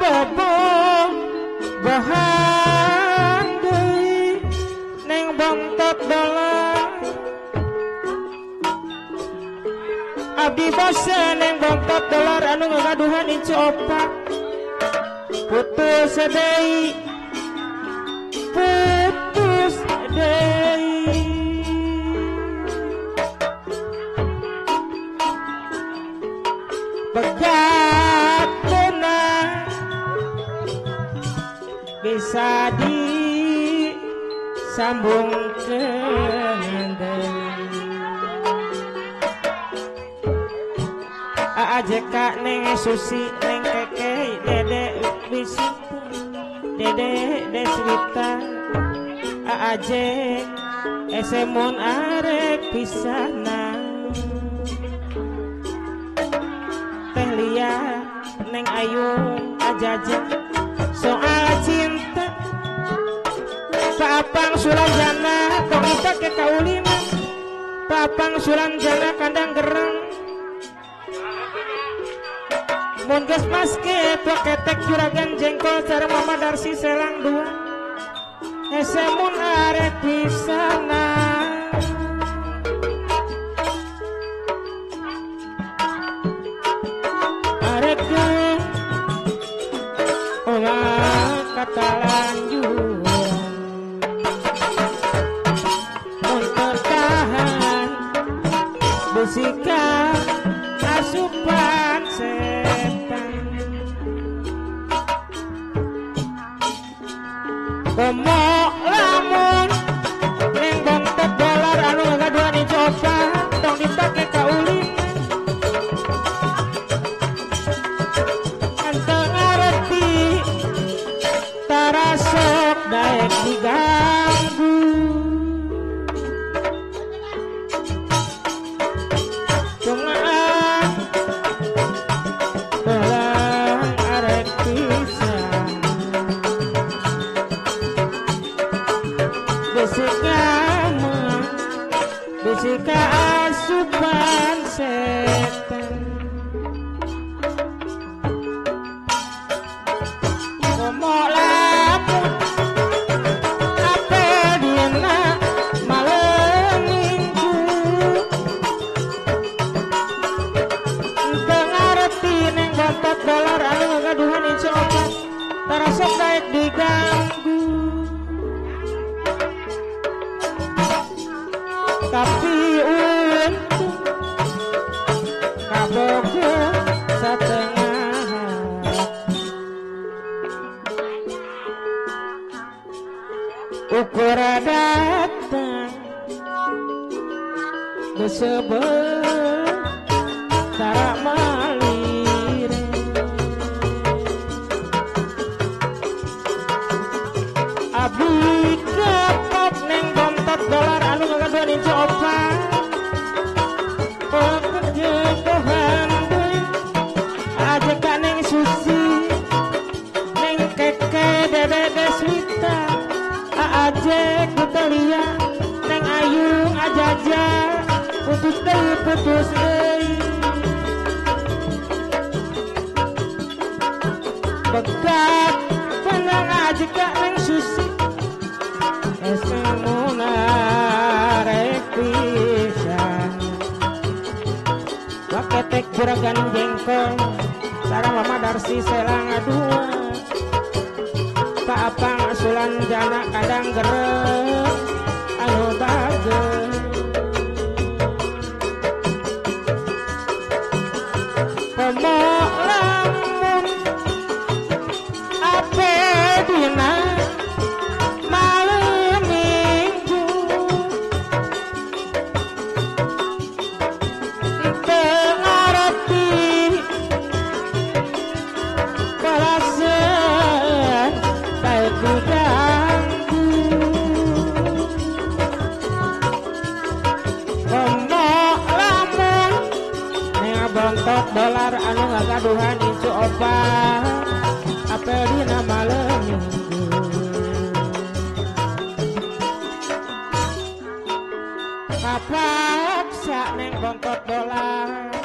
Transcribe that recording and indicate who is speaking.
Speaker 1: bobo bahan deui neng bontot dolar abdi basa neng bontot dolar anu ngagaduhan incu opat putus deui putus deui begatuna bisa disambungkeun deui AJK neng Susi neng Keke Dede bisi Dede Deswita AJ Esemon arek pisana Teh Lia neng Ayu Ajaja soal cinta Papang Sulanjana tong dipake kaulina Papang Sulanjana kandang gereng mun geus maske tua ketek juragan jengkol sareng Mama Darsi selang dua hese mun arek pisana arek geus olah kata lanjut mun tertahan besikap asupan komo lamun neng bontot dolar anu ngaduan dicoba tong dipake kaulin anteng ngareti tarasok daek diganggu cungaan dolar arek pisah Bisika asupan setan komo lamun ape dina malem minggu teu ngareti neng bontot dolar anu ngagaduhan insya Allah tarasok daek diganggu tapi untung kaboga satengah ukur datang disebut tarak malir abdi kepok neng bontot dolar anu ngagaduhan insya Allah pekerja Tuhan AJK neng Susi neng Keke Dede Deswita AJ Kutelia neng Ayu Ajaja putus deui begat penang AJK neng Susi esemuna arek pisan waketek juragan jengkol sareng Mama Darsi selang dua Paapang Sulanjana kadang gereng anu bageus komo lamun ape dina malem minggu teu ngareti balaseun daek diganggu komo lamun neng bontot dolar anu ngagaduhan incu opat apel dina malem minggu kapaksa neng bontot dolar